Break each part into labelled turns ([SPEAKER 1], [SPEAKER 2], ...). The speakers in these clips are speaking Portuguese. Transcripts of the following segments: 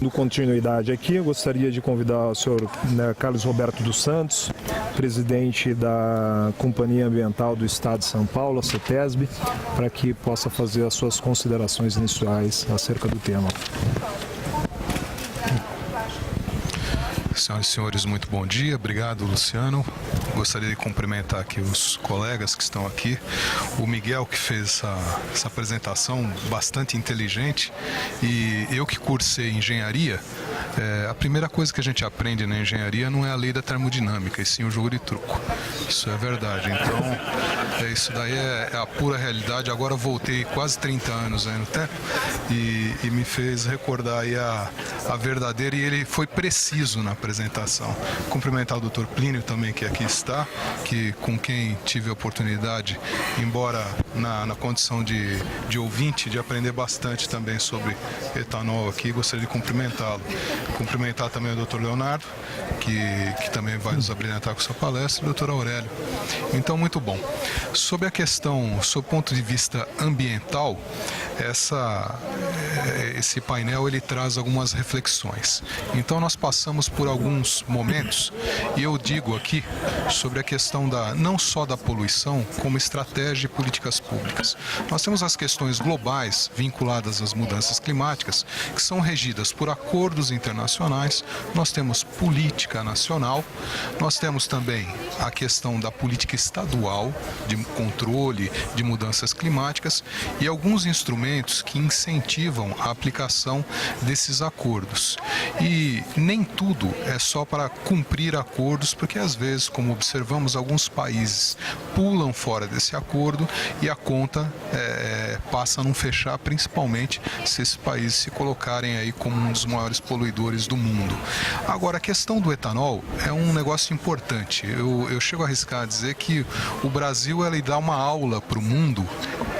[SPEAKER 1] No continuidade aqui, eu gostaria de convidar o senhor Carlos Roberto dos Santos, presidente da Companhia Ambiental do Estado de São Paulo, a CETESB, para que possa fazer as suas considerações iniciais acerca do tema.
[SPEAKER 2] Senhoras e senhores, muito bom dia. Obrigado, Luciano. Gostaria de cumprimentar aqui os colegas que estão aqui. O Miguel, que fez essa apresentação bastante inteligente, e eu que cursei engenharia, a primeira coisa que a gente aprende na engenharia não é a lei da termodinâmica, e sim o jogo de truco. Isso é verdade. Então, isso daí é a pura realidade. Agora voltei quase 30 anos aí no tempo e me fez recordar aí a verdadeira, e ele foi preciso na apresentação. Cumprimentar o Dr. Plínio também, que aqui está, com quem tive a oportunidade, embora na condição de ouvinte, de aprender bastante também sobre etanol aqui. Gostaria de cumprimentá-lo. Cumprimentar também o Dr. Leonardo, que também vai nos abrilhantar com sua palestra, e o Dr. Aurélio. Então, muito bom. Sobre a questão, sob o ponto de vista ambiental, esse painel ele traz algumas reflexões. Então, nós passamos por alguns momentos, e eu digo aqui sobre a questão não só da poluição, como estratégia e políticas públicas. Nós temos as questões globais vinculadas às mudanças climáticas, que são regidas por acordos internacionais. Nós temos política nacional, nós temos também a questão da política estadual de controle de mudanças climáticas e alguns instrumentos que incentivam a aplicação desses acordos. E nem tudo é só para cumprir acordos, porque às vezes, como observamos, alguns países pulam fora desse acordo e a conta passa a não fechar, principalmente se esses países se colocarem aí como um dos maiores poluidores do mundo. Agora, a questão do etanol é um negócio importante. Eu chego a arriscar a dizer que o Brasil ele dá uma aula para o mundo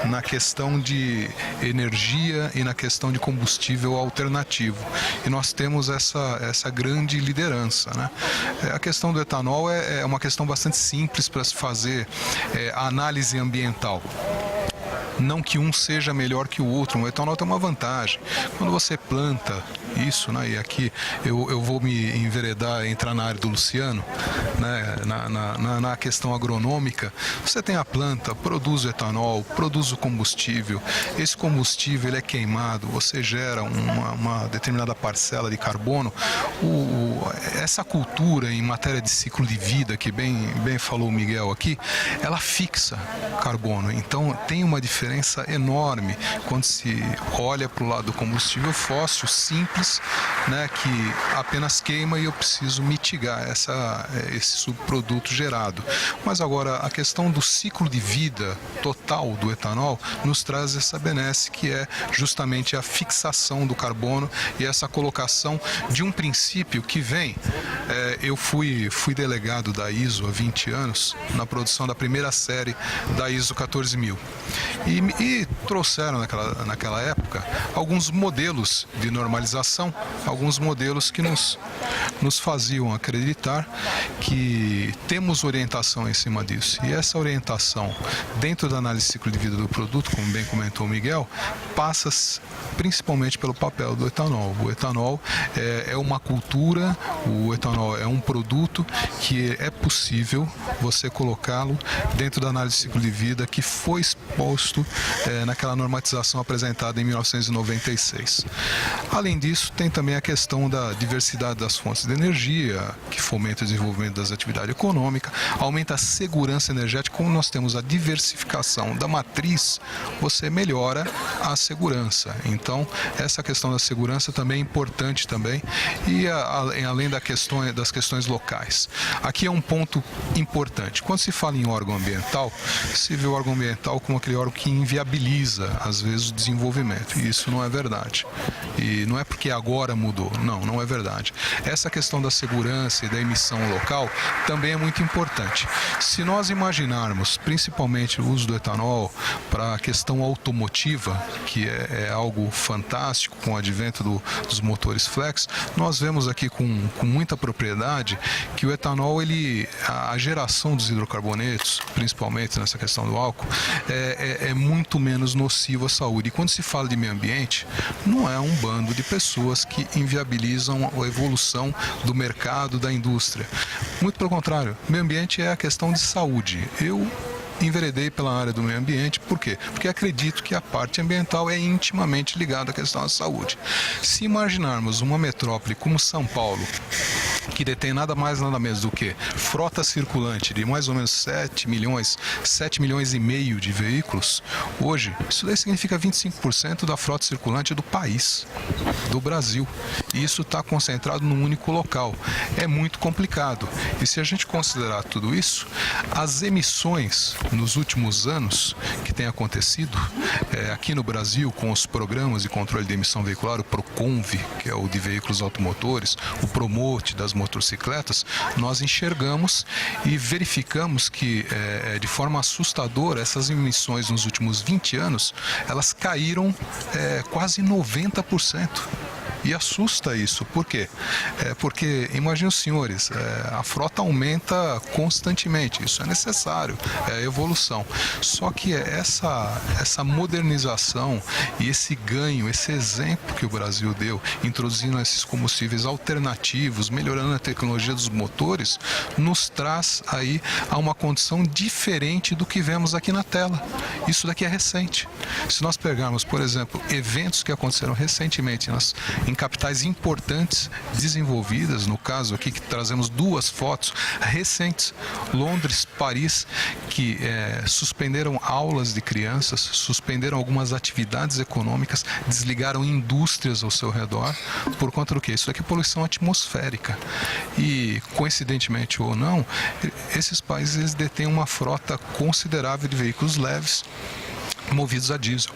[SPEAKER 2] na questão de energia e na questão de combustível alternativo. E nós temos essa grande liderança, né? A questão do etanol é uma questão bastante simples para se fazer a análise ambiental. Não que um seja melhor que o outro, o etanol tem uma vantagem. Quando você planta isso, né, e aqui eu vou me enveredar, entrar na área do Luciano, né, na questão agronômica, você tem a planta, produz o etanol, produz o combustível, esse combustível ele é queimado, você gera uma determinada parcela de carbono. Essa cultura em matéria de ciclo de vida, que bem falou o Miguel aqui, ela fixa carbono, então tem uma diferença enorme quando se olha para o lado do combustível fóssil simples, né, que apenas queima e eu preciso mitigar esse subproduto gerado. Mas agora a questão do ciclo de vida total do etanol nos traz essa benesse, que é justamente a fixação do carbono e essa colocação de um princípio que vem. Eu fui delegado da ISO há 20 anos na produção da primeira série da ISO 14000. E trouxeram naquela época alguns modelos de normalização, alguns modelos que nos faziam acreditar que temos orientação em cima disso. E essa orientação, dentro da análise de ciclo de vida do produto, como bem comentou o Miguel, passa principalmente pelo papel do etanol. O etanol é uma cultura, o etanol é um produto que é possível você colocá-lo dentro da análise de ciclo de vida que foi exposto naquela normatização apresentada em 1996. Além disso, tem também a questão da diversidade das fontes de energia, que fomenta o desenvolvimento das atividades econômicas, aumenta a segurança energética. Como nós temos a diversificação da matriz, você melhora a segurança. Então, essa questão da segurança também é importante também, e além das questões locais. Aqui é um ponto importante. Quando se fala em órgão ambiental, se vê o órgão ambiental como aquele órgão que inviabiliza, às vezes, o desenvolvimento. E isso não é verdade. E não é porque agora mudou. Não é verdade. Essa questão da segurança e da emissão local também é muito importante. Se nós imaginarmos, principalmente, o uso do etanol para a questão automotiva, que é algo fantástico com o advento dos motores flex, nós vemos aqui com muita propriedade que o etanol, a geração dos hidrocarbonetos, principalmente nessa questão do álcool, é muito menos nocivo à saúde. E quando se fala de meio ambiente, não é um bando de pessoas que inviabilizam a evolução do mercado, da indústria. Muito pelo contrário, meio ambiente é a questão de saúde. Eu enveredei pela área do meio ambiente, por quê? Porque acredito que a parte ambiental é intimamente ligada à questão da saúde. Se imaginarmos uma metrópole como São Paulo, que detém nada mais nada menos do que frota circulante de mais ou menos 7 milhões e meio de veículos, hoje isso daí significa 25% da frota circulante do país, do Brasil. E isso está concentrado num único local. É muito complicado. E se a gente considerar tudo isso, as emissões nos últimos anos que tem acontecido aqui no Brasil com os programas de controle de emissão veicular, o PROCONV, que é o de veículos automotores, o PROMOTE das motocicletas, nós enxergamos e verificamos que de forma assustadora essas emissões nos últimos 20 anos, elas caíram quase 90%. E assusta isso. Por quê? Porque, imagine os senhores, a frota aumenta constantemente. Isso é necessário, é a evolução. Só que essa modernização e esse ganho, esse exemplo que o Brasil deu, introduzindo esses combustíveis alternativos, melhorando a tecnologia dos motores, nos traz aí a uma condição diferente do que vemos aqui na tela. Isso daqui é recente. Se nós pegarmos, por exemplo, eventos que aconteceram recentemente em capitais importantes desenvolvidas, no caso aqui que trazemos duas fotos recentes, Londres, Paris, que suspenderam aulas de crianças, suspenderam algumas atividades econômicas, desligaram indústrias ao seu redor, por conta do que? Isso aqui é poluição atmosférica. E, coincidentemente ou não, esses países detêm uma frota considerável de veículos leves movidos a diesel.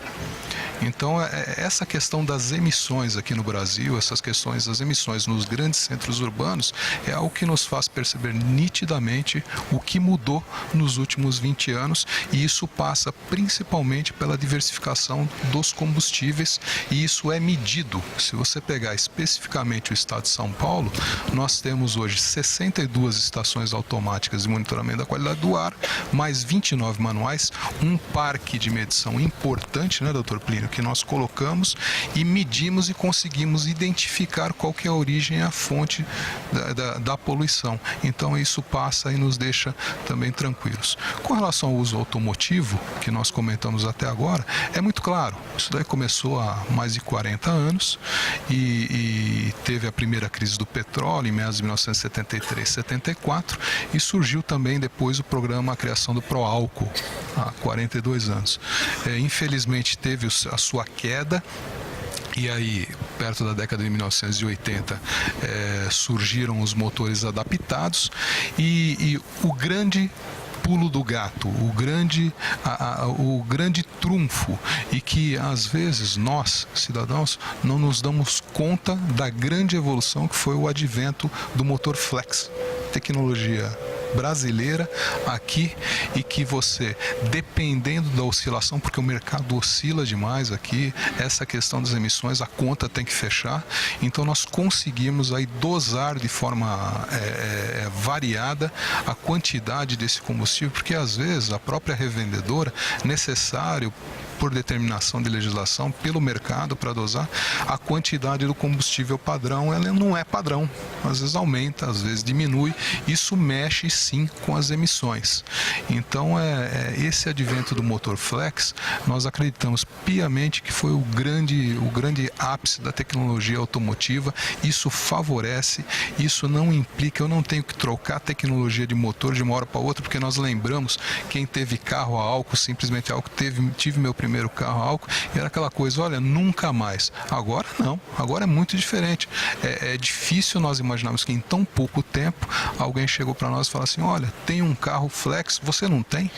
[SPEAKER 2] Então, essa questão das emissões aqui no Brasil, essas questões das emissões nos grandes centros urbanos, é algo que nos faz perceber nitidamente o que mudou nos últimos 20 anos, e isso passa principalmente pela diversificação dos combustíveis, e isso é medido. Se você pegar especificamente o estado de São Paulo, nós temos hoje 62 estações automáticas de monitoramento da qualidade do ar, mais 29 manuais, um parque de medição importante, né, doutor Plínio, que nós colocamos e medimos e conseguimos identificar qual que é a origem e a fonte da poluição. Então isso passa e nos deixa também tranquilos. Com relação ao uso automotivo, que nós comentamos até agora, é muito claro, isso daí começou há mais de 40 anos e teve a primeira crise do petróleo em meados de 1973, 74, e surgiu também depois o programa, a criação do Proálcool, há 42 anos. Infelizmente teve a sua queda, e aí, perto da década de 1980, surgiram os motores adaptados e o grande pulo do gato, o grande trunfo, e que às vezes nós, cidadãos, não nos damos conta da grande evolução que foi o advento do motor flex, tecnologia brasileira aqui, e que você, dependendo da oscilação, porque o mercado oscila demais aqui, essa questão das emissões, a conta tem que fechar, então nós conseguimos aí dosar de forma variada a quantidade desse combustível, porque às vezes a própria revendedora, necessário por determinação de legislação, pelo mercado para dosar, a quantidade do combustível padrão, ela não é padrão. Às vezes aumenta, às vezes diminui. Isso mexe sim com as emissões. Então, esse advento do motor flex, nós acreditamos piamente que foi o grande ápice da tecnologia automotiva. Isso favorece, isso não implica, eu não tenho que trocar a tecnologia de motor de uma hora para outra, porque nós lembramos, quem teve carro a álcool, simplesmente álcool, tive meu primeiro carro a álcool, e era aquela coisa, olha, nunca mais. Agora não, agora é muito diferente. É difícil nós imaginarmos que em tão pouco tempo alguém chegou para nós e falou assim, olha, tem um carro flex, você não tem?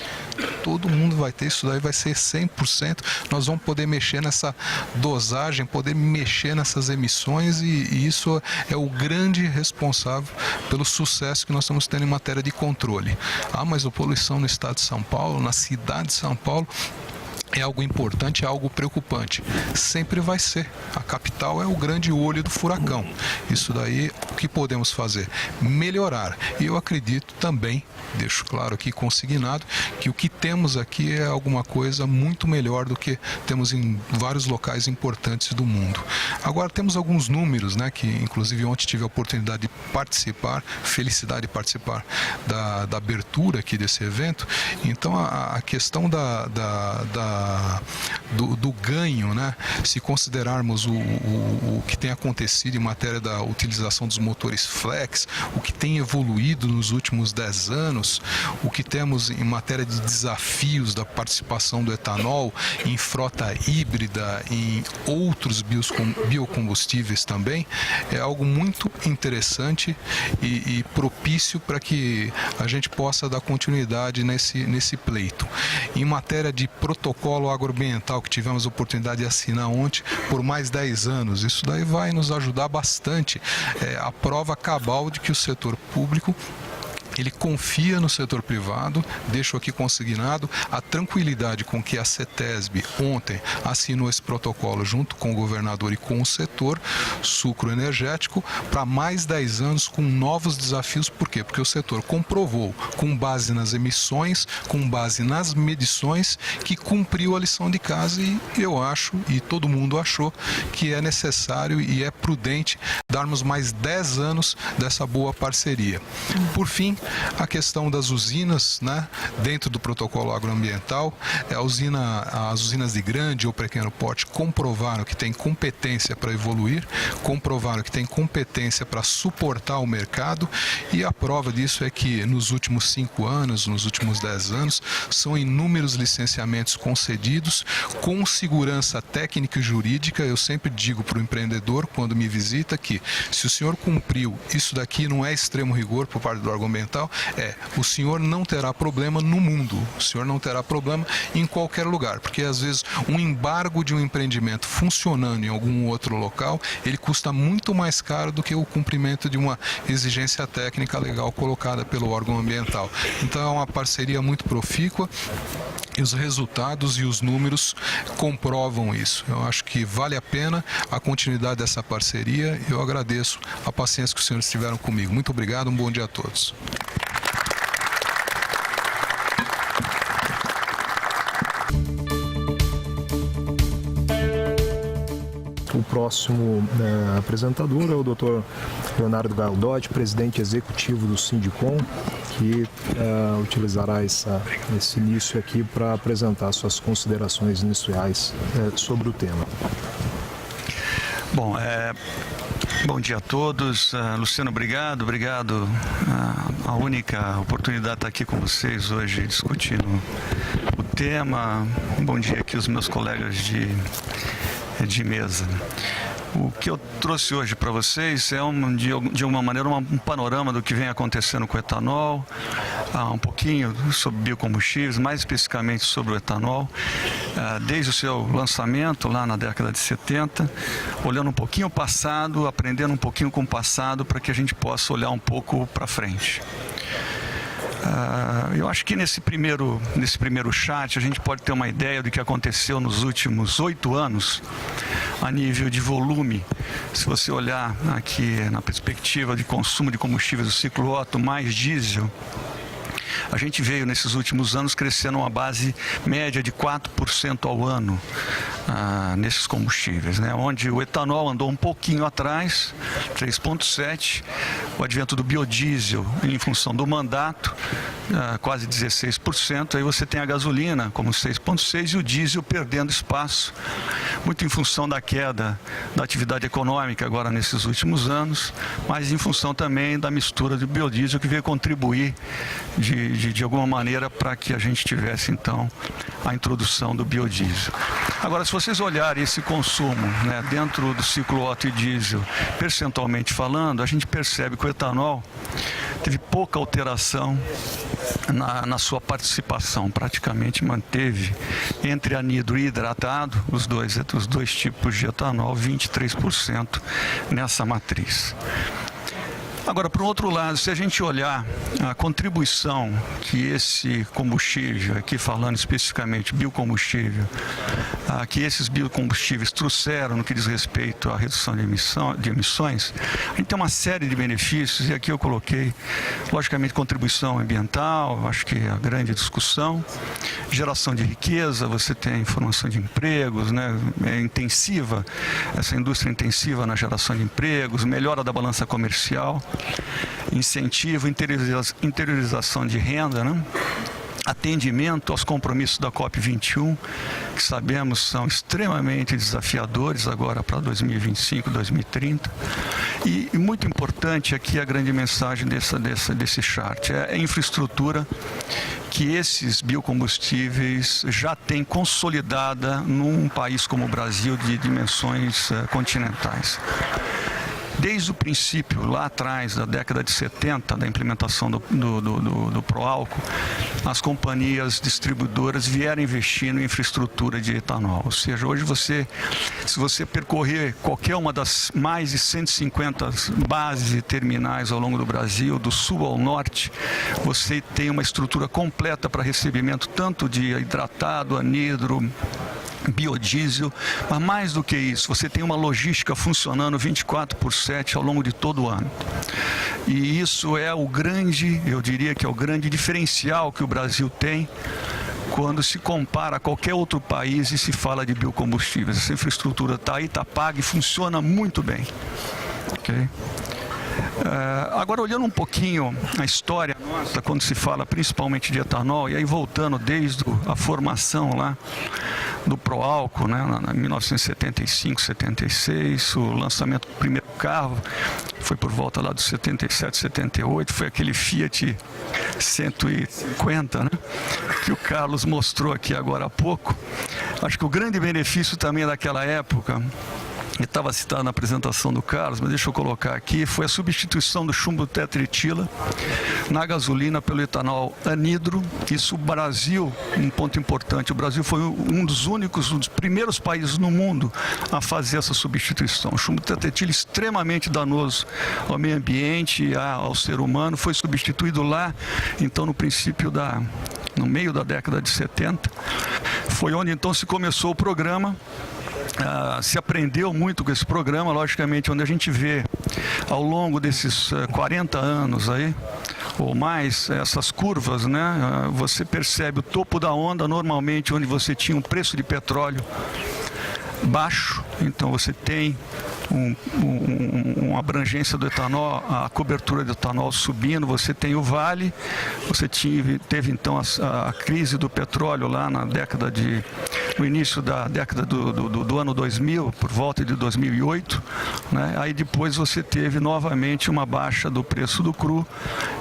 [SPEAKER 2] Todo mundo vai ter, isso daí vai ser 100%, nós vamos poder mexer nessa dosagem, poder mexer nessas emissões, e isso é o grande responsável pelo sucesso que nós estamos tendo em matéria de controle. Mas a poluição no estado de São Paulo, na cidade de São Paulo, é algo importante, é algo preocupante. Sempre vai ser. A capital é o grande olho do furacão. Isso daí, o que podemos fazer? Melhorar. E eu acredito também, deixo claro aqui, consignado, que o que temos aqui é alguma coisa muito melhor do que temos em vários locais importantes do mundo. Agora, temos alguns números, né, que inclusive ontem tive a oportunidade de participar, felicidade de participar da abertura aqui desse evento. Então, a questão do ganho, né? Se considerarmos o que tem acontecido em matéria da utilização dos motores flex, o que tem evoluído nos últimos 10 anos, o que temos em matéria de desafios da participação do etanol em frota híbrida, em outros biocombustíveis também, é algo muito interessante e propício para que a gente possa dar continuidade nesse pleito. Em matéria de protocolo agroambiental que tivemos a oportunidade de assinar ontem por mais 10 anos, isso daí vai nos ajudar bastante. A prova cabal de que o setor público ele confia no setor privado. Deixo aqui consignado a tranquilidade com que a CETESB ontem assinou esse protocolo junto com o governador e com o setor sucroenergético para mais 10 anos com novos desafios. Por quê? Porque o setor comprovou, com base nas emissões, com base nas medições, que cumpriu a lição de casa, e eu acho, e todo mundo achou, que é necessário e é prudente darmos mais 10 anos dessa boa parceria. Por fim, a questão das usinas, né, dentro do protocolo agroambiental, as usinas de grande ou pequeno porte comprovaram que tem competência para evoluir, comprovaram que tem competência para suportar o mercado, e a prova disso é que nos últimos 5 anos, nos últimos 10 anos, são inúmeros licenciamentos concedidos com segurança técnica e jurídica. Eu sempre digo para o empreendedor, quando me visita, que se o senhor cumpriu, isso daqui não é extremo rigor por parte do órgão ambiental, o senhor não terá problema no mundo, o senhor não terá problema em qualquer lugar, porque às vezes um embargo de um empreendimento funcionando em algum outro local, ele custa muito mais caro do que o cumprimento de uma exigência técnica legal colocada pelo órgão ambiental. Então é uma parceria muito profícua, e os resultados e os números comprovam isso. Eu acho que vale a pena a continuidade dessa parceria, e eu agradeço a paciência que os senhores tiveram comigo. Muito obrigado, um bom dia a todos.
[SPEAKER 1] O próximo apresentador é o Dr. Leonardo Galdotti, presidente executivo do Sindicom, que utilizará esse início aqui para apresentar suas considerações iniciais sobre o tema.
[SPEAKER 3] Bom, bom dia a todos. Luciano, obrigado. A única oportunidade de estar aqui com vocês hoje discutindo o tema. Bom dia aqui aos meus colegas de mesa. O que eu trouxe hoje para vocês é, de alguma maneira, um panorama do que vem acontecendo com o etanol, um pouquinho sobre biocombustíveis, mais especificamente sobre o etanol, desde o seu lançamento lá na década de 70, olhando um pouquinho o passado, aprendendo um pouquinho com o passado, para que a gente possa olhar um pouco para frente. Eu acho que nesse primeiro chat a gente pode ter uma ideia do que aconteceu nos últimos 8 anos a nível de volume. Se você olhar aqui na perspectiva de consumo de combustíveis do ciclo Otto mais diesel, a gente veio nesses últimos anos crescendo uma base média de 4% ao ano nesses combustíveis, né? Onde o etanol andou um pouquinho atrás, 3,7%, o advento do biodiesel em função do mandato, quase 16%, aí você tem a gasolina como 6,6% e o diesel perdendo espaço, muito em função da queda da atividade econômica agora nesses últimos anos, mas em função também da mistura do biodiesel, que veio contribuir de alguma maneira para que a gente tivesse então a introdução do biodiesel. Agora, se vocês olharem esse consumo, né, dentro do ciclo Otto e diesel, percentualmente falando, a gente percebe que o etanol teve pouca alteração na sua participação, praticamente manteve entre anidro e hidratado, os dois tipos de etanol, 23% nessa matriz. Agora, por outro lado, se a gente olhar a contribuição que esse combustível, aqui falando especificamente biocombustível, que esses biocombustíveis trouxeram no que diz respeito à redução de emissões, a gente tem uma série de benefícios, e aqui eu coloquei, logicamente, contribuição ambiental, acho que é a grande discussão, geração de riqueza, você tem formação de empregos, né? É intensiva, essa indústria intensiva na geração de empregos, melhora da balança comercial, incentivo, interiorização de renda, né? Atendimento aos compromissos da COP21, que sabemos são extremamente desafiadores agora para 2025, 2030. E muito importante aqui a grande mensagem desse chart, é a infraestrutura que esses biocombustíveis já têm consolidada num país como o Brasil de dimensões continentais. Desde o princípio, lá atrás, da década de 70, da implementação do Proálcool, as companhias distribuidoras vieram investindo em infraestrutura de etanol. Ou seja, hoje se você percorrer qualquer uma das mais de 150 bases e terminais ao longo do Brasil, do sul ao norte, você tem uma estrutura completa para recebimento tanto de hidratado, anidro, biodiesel, mas mais do que isso, você tem uma logística funcionando 24/7 ao longo de todo o ano. E isso é o grande, eu diria que é o grande diferencial que o Brasil tem quando se compara a qualquer outro país e se fala de biocombustíveis. Essa infraestrutura está aí, está paga e funciona muito bem. Okay? Agora, olhando um pouquinho a história nossa, quando se fala principalmente de etanol, e aí voltando desde a formação lá do Proálcool, né, em 1975, 76, o lançamento do primeiro carro foi por volta lá dos 77, 78, foi aquele Fiat 150, né, que o Carlos mostrou aqui agora há pouco. Acho que o grande benefício também daquela época, estava citado na apresentação do Carlos, mas deixa eu colocar aqui, foi a substituição do chumbo tetretila na gasolina pelo etanol anidro. Isso o Brasil, um ponto importante, o Brasil foi um dos primeiros países no mundo a fazer essa substituição. O chumbo tetretila extremamente danoso ao meio ambiente e ao ser humano, foi substituído lá, então no meio da década de 70, foi onde então se começou o programa. Se aprendeu muito com esse programa, logicamente, onde a gente vê ao longo desses 40 anos aí, ou mais, essas curvas, né? Você percebe o topo da onda, normalmente, onde você tinha um preço de petróleo baixo, então você tem uma abrangência do etanol, a cobertura do etanol subindo, você tem o vale, você teve então a crise do petróleo lá no início da década do ano 2000, por volta de 2008, né? Aí depois você teve novamente uma baixa do preço do cru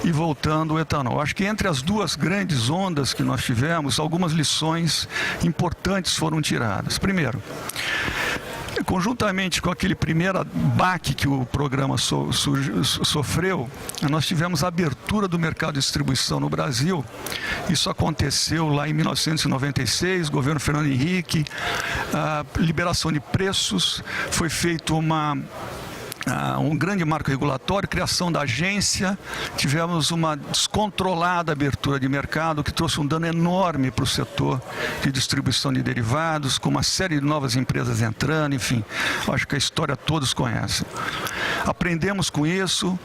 [SPEAKER 3] e voltando o etanol. Acho que entre as duas grandes ondas que nós tivemos, algumas lições importantes foram tiradas. Primeiro, conjuntamente com aquele primeiro baque que o programa sofreu, nós tivemos a abertura do mercado de distribuição no Brasil. Isso aconteceu lá em 1996, governo Fernando Henrique, liberação de preços, foi feito um grande marco regulatório, criação da agência, tivemos uma descontrolada abertura de mercado que trouxe um dano enorme para o setor de distribuição de derivados, com uma série de novas empresas entrando, enfim, acho que a história todos conhecem. Aprendemos com isso,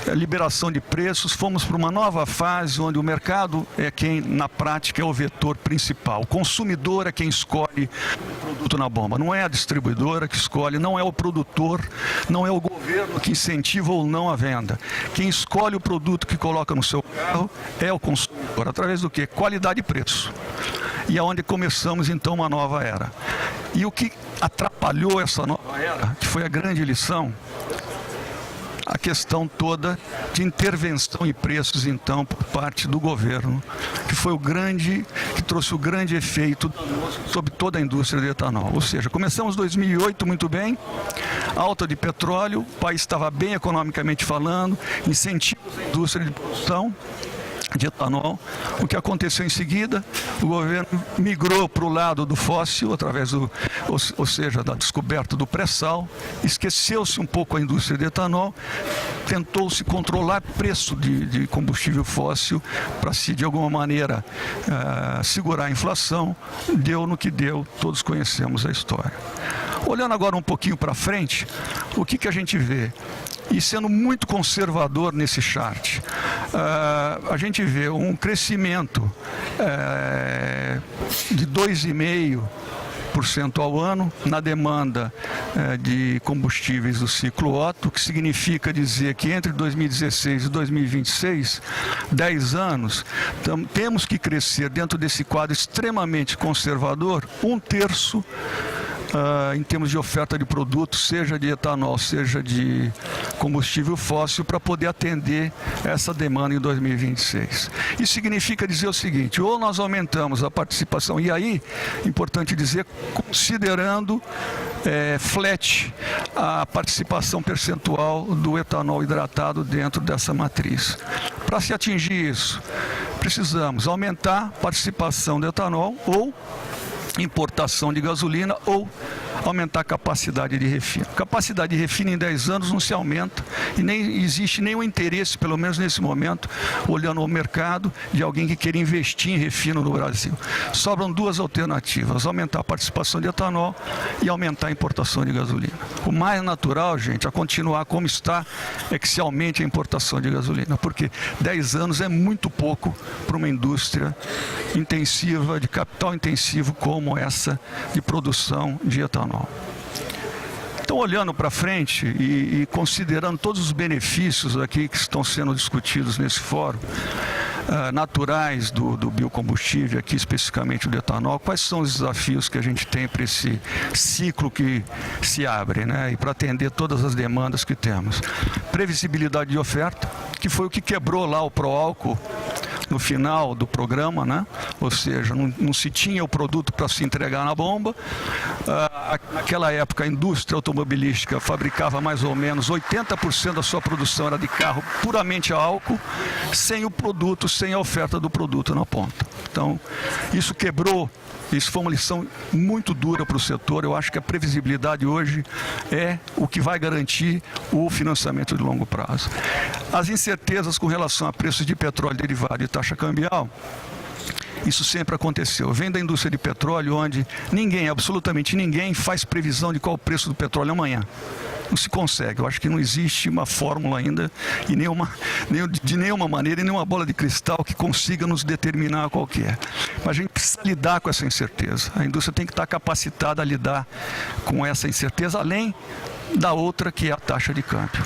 [SPEAKER 3] liberação de preços, fomos para uma nova fase onde o mercado é quem, na prática, é o vetor principal. O consumidor é quem escolhe o produto na bomba, não é a distribuidora que escolhe, não é o produtor, não é o governo que incentiva ou não a venda. Quem escolhe o produto que coloca no seu carro é o consumidor, através do quê? Qualidade e preço. E é onde começamos então uma nova era. E o que atrapalhou essa nova era, que foi a grande lição, a questão toda de intervenção em preços, então, por parte do governo, que foi que trouxe o grande efeito sobre toda a indústria de etanol. Ou seja, começamos 2008 muito bem, alta de petróleo, o país estava bem economicamente falando, incentivos à indústria de produção, de etanol. O que aconteceu em seguida, o governo migrou para o lado do fóssil, através ou seja, da descoberta do pré-sal, esqueceu-se um pouco a indústria de etanol, tentou-se controlar o preço de combustível fóssil para se, de alguma maneira, segurar a inflação. Deu no que deu, todos conhecemos a história. Olhando agora um pouquinho para frente, o que a gente vê? E sendo muito conservador nesse chart, a gente vê um crescimento de 2,5% ao ano na demanda de combustíveis do ciclo Otto, que significa dizer que entre 2016 e 2026, 10 anos, temos que crescer dentro desse quadro extremamente conservador, 1/3 em termos de oferta de produtos, seja de etanol, seja de combustível fóssil, para poder atender essa demanda em 2026. Isso significa dizer o seguinte: ou nós aumentamos a participação, e aí, importante dizer, considerando flat a participação percentual do etanol hidratado dentro dessa matriz. Para se atingir isso, precisamos aumentar a participação do etanol ou importação de gasolina ou aumentar a capacidade de refino. Capacidade de refino em 10 anos não se aumenta e nem existe nenhum interesse, pelo menos nesse momento, olhando o mercado, de alguém que queira investir em refino no Brasil. Sobram duas alternativas: aumentar a participação de etanol e aumentar a importação de gasolina. O mais natural, gente, a continuar como está, é que se aumente a importação de gasolina, porque 10 anos é muito pouco para uma indústria intensiva, de capital intensivo como essa de produção de etanol. Então, olhando para frente e considerando todos os benefícios aqui que estão sendo discutidos nesse fórum, naturais do biocombustível, aqui especificamente do etanol, quais são os desafios que a gente tem para esse ciclo que se abre, né? E para atender todas as demandas que temos? Previsibilidade de oferta, que foi o que quebrou lá o pró-álcool no final do programa, né? Ou seja, não se tinha o produto para se entregar na bomba. Naquela época, a indústria automobilística fabricava mais ou menos 80% da sua produção era de carro puramente a álcool, sem o produto, sem a oferta do produto na ponta. Então, isso quebrou. Isso foi uma lição muito dura para o setor. Eu acho que a previsibilidade hoje é o que vai garantir o financiamento de longo prazo. As incertezas com relação a preços de petróleo derivado e taxa cambial, isso sempre aconteceu. Vem da indústria de petróleo, onde ninguém, absolutamente ninguém, faz previsão de qual o preço do petróleo amanhã. Não se consegue. Eu acho que não existe uma fórmula ainda, e de nenhuma maneira, e nenhuma bola de cristal que consiga nos determinar qual que é. Mas a gente precisa lidar com essa incerteza. A indústria tem que estar capacitada a lidar com essa incerteza, além da outra, que é a taxa de câmbio.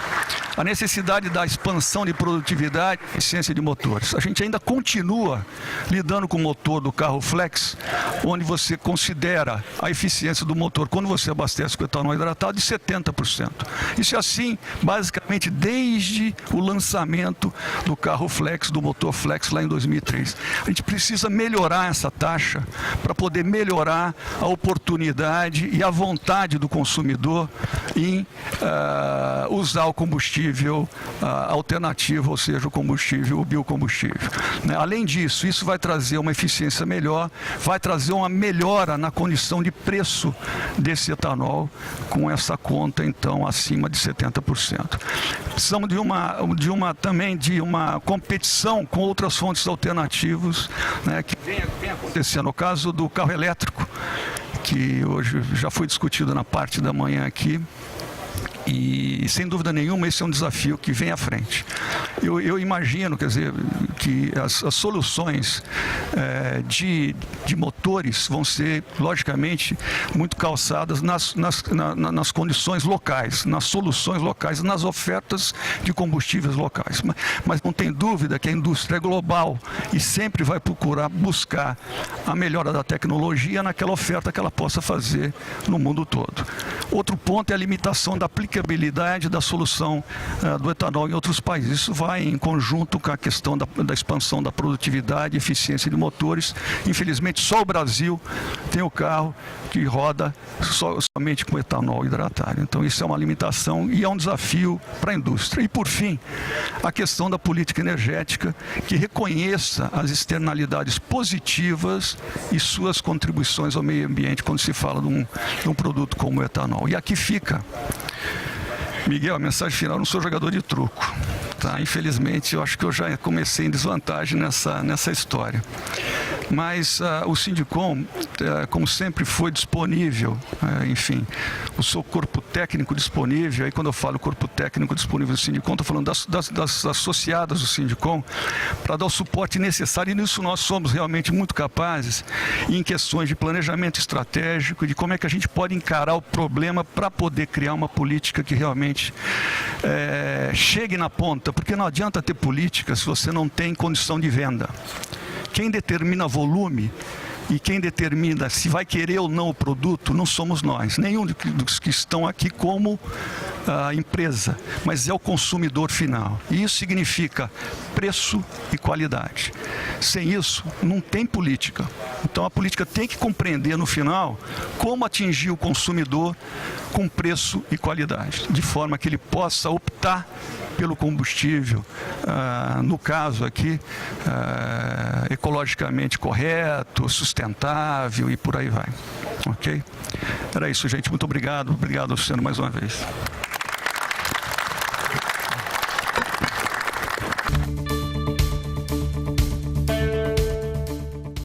[SPEAKER 3] A necessidade da expansão de produtividade e eficiência de motores. A gente ainda continua lidando com o motor do carro flex, onde você considera a eficiência do motor quando você abastece com etanol hidratado de 70%. Isso é assim, basicamente, desde o lançamento do carro flex, do motor flex, lá em 2003. A gente precisa melhorar essa taxa para poder melhorar a oportunidade e a vontade do consumidor em usar o combustível alternativo, ou seja, o biocombustível. Além disso, isso vai trazer uma eficiência melhor, vai trazer uma melhora na condição de preço desse etanol, com essa conta, então, acima de 70%. Precisamos também de uma competição com outras fontes alternativas, né, que vem acontecendo. No caso do carro elétrico, que hoje já foi discutido na parte da manhã aqui, e sem dúvida nenhuma esse é um desafio que vem à frente. Eu imagino, quer dizer, que as soluções de motores vão ser, logicamente, muito calçadas nas condições locais, nas soluções locais, nas ofertas de combustíveis locais. Mas não tem dúvida que a indústria é global e sempre vai procurar buscar a melhora da tecnologia naquela oferta que ela possa fazer no mundo todo. Outro ponto é a limitação da aplicabilidade da solução do etanol em outros países. Isso vai em conjunto com a questão da expansão da produtividade e eficiência de motores. Infelizmente, só o Brasil tem o carro que roda somente com etanol hidratado. Então, isso é uma limitação e é um desafio para a indústria. E, por fim, a questão da política energética, que reconheça as externalidades positivas e suas contribuições ao meio ambiente quando se fala de um produto como o etanol. E aqui fica, Miguel, a mensagem final: eu não sou jogador de truco. Tá? Infelizmente, eu acho que eu já comecei em desvantagem nessa história. Mas o Sindicom, como sempre, foi disponível, enfim, o seu corpo técnico disponível. Aí, quando eu falo corpo técnico disponível do Sindicom, estou falando das associadas do Sindicom, para dar o suporte necessário, e nisso nós somos realmente muito capazes, em questões de planejamento estratégico, de como é que a gente pode encarar o problema para poder criar uma política que realmente chegue na ponta, porque não adianta ter política se você não tem condição de venda. Quem determina volume e quem determina se vai querer ou não o produto não somos nós, nenhum dos que estão aqui como empresa, mas é o consumidor final. E isso significa preço e qualidade. Sem isso, não tem política. Então a política tem que compreender no final como atingir o consumidor com preço e qualidade, de forma que ele possa optar pelo combustível, no caso aqui, ecologicamente correto, sustentável e por aí vai. Ok? Era isso, gente. Muito obrigado. Obrigado, Luciano, mais uma vez.